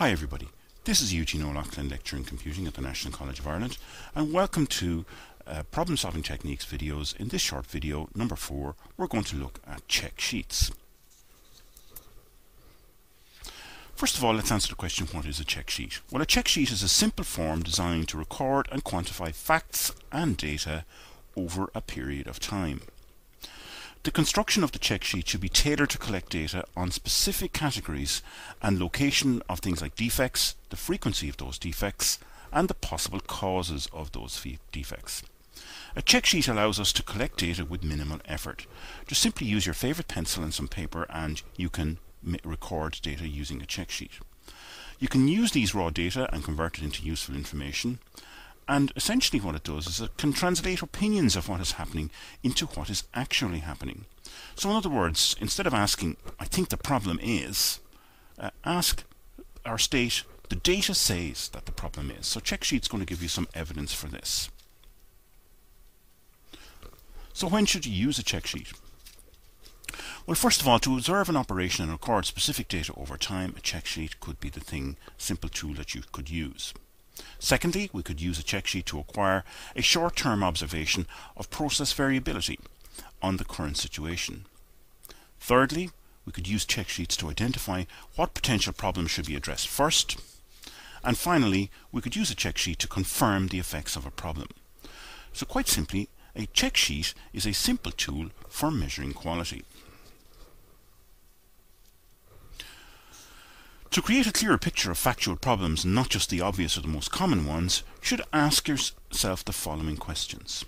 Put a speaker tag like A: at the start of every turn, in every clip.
A: Hi everybody, this is Eugene O'Loughlin, lecturer in computing at the National College of Ireland, and welcome to problem solving techniques videos. In this short video, number 4, we're going to look at check sheets. First of all, let's answer the question, what is a check sheet? Well, a check sheet is a simple form designed to record and quantify facts and data over a period of time. The construction of the check sheet should be tailored to collect data on specific categories and location of things like defects, the frequency of those defects, and the possible causes of those defects. A check sheet allows us to collect data with minimal effort. Just simply use your favorite pencil and some paper and you can record data using a check sheet. You can use these raw data and convert it into useful information. And essentially what it does is it can translate opinions of what is happening into what is actually happening. So in other words, instead of asking, I think the problem is, ask or state, the data says that the problem is. So check sheet's going to give you some evidence for this. So when should you use a check sheet? Well, first of all, to observe an operation and record specific data over time, a check sheet could be the simple tool that you could use. Secondly, we could use a check sheet to acquire a short-term observation of process variability on the current situation. Thirdly, we could use check sheets to identify what potential problems should be addressed first. And finally, we could use a check sheet to confirm the effects of a problem. So quite simply, a check sheet is a simple tool for measuring quality. To create a clearer picture of factual problems, not just the obvious or the most common ones, you should ask yourself the following questions.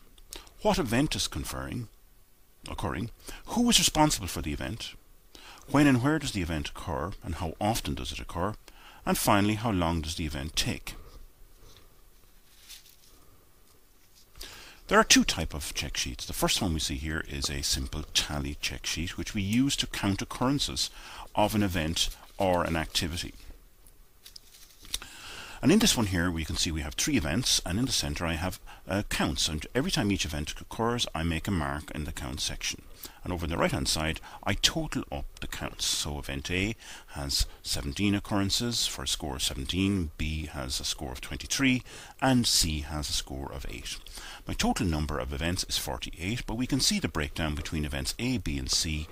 A: What event is occurring? Who is responsible for the event? When and where does the event occur, and how often does it occur? And finally, how long does the event take? There are two types of check sheets. The first one we see here is a simple tally check sheet, which we use to count occurrences of an event or an activity. And in this one here we can see we have 3 events, and in the center I have counts, and every time each event occurs I make a mark in the count section, and over on the right hand side I total up the counts. So event A has 17 occurrences for a score of 17, B has a score of 23, and C has a score of 8. My total number of events is 48, but we can see the breakdown between events A, B and C,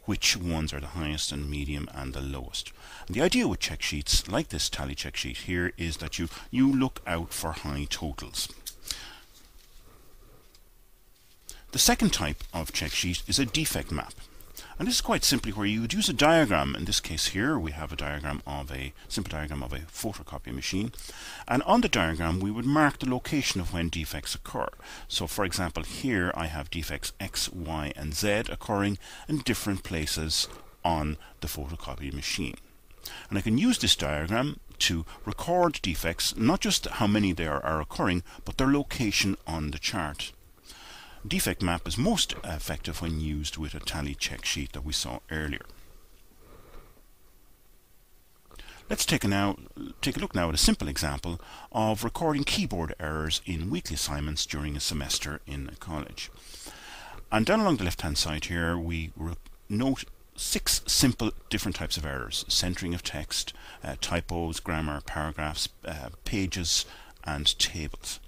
A: which ones are the highest and medium and the lowest. And the idea with check sheets like this tally check sheet here is that you look out for high totals. The second type of check sheet is a defect map. And this is quite simply where you would use a diagram. In this case here we have a simple diagram of a photocopy machine, and on the diagram we would mark the location of when defects occur. So for example here I have defects X, Y and Z occurring in different places on the photocopy machine. And I can use this diagram to record defects, not just how many there are occurring, but their location on the chart. Defect map is most effective when used with a tally check sheet that we saw earlier. Let's take a look now at a simple example of recording keyboard errors in weekly assignments during a semester in a college. And down along the left hand side here we note 6 simple different types of errors: centering of text, typos, grammar, paragraphs, pages and tables.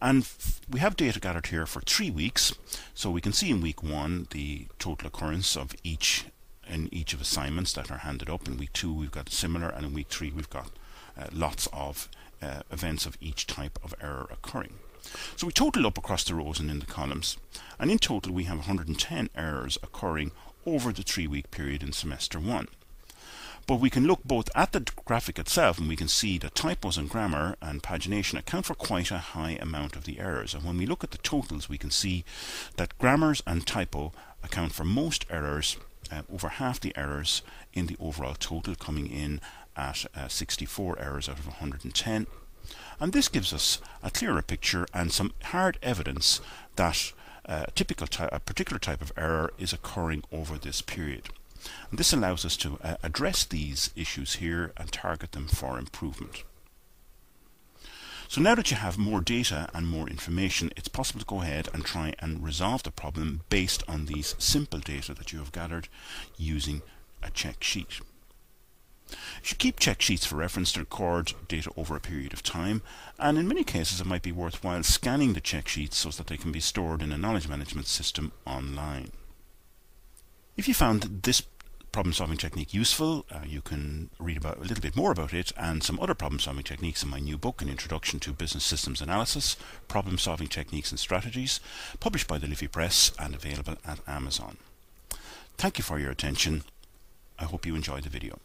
A: And we have data gathered here for 3 weeks, so we can see in week 1 the total occurrence of each of assignments that are handed up. In week 2 we've got similar, and in week 3 we've got lots of events of each type of error occurring. So we total up across the rows and in the columns, and in total we have 110 errors occurring over the 3-week period in semester 1. But we can look both at the graphic itself and we can see that typos and grammar and pagination account for quite a high amount of the errors. And when we look at the totals we can see that grammars and typo account for most errors, over half the errors in the overall total, coming in at 64 errors out of 110. And this gives us a clearer picture and some hard evidence that a particular type of error is occurring over this period. And this allows us to address these issues here and target them for improvement. So now that you have more data and more information, it's possible to go ahead and try and resolve the problem based on these simple data that you have gathered using a check sheet. You should keep check sheets for reference to record data over a period of time, and in many cases it might be worthwhile scanning the check sheets so that they can be stored in a knowledge management system online. If you found this problem-solving technique useful, you can read about a little bit more about it and some other problem-solving techniques in my new book, An Introduction to Business Systems Analysis, Problem-Solving Techniques and Strategies, published by the Liffey Press and available at Amazon. Thank you for your attention. I hope you enjoyed the video.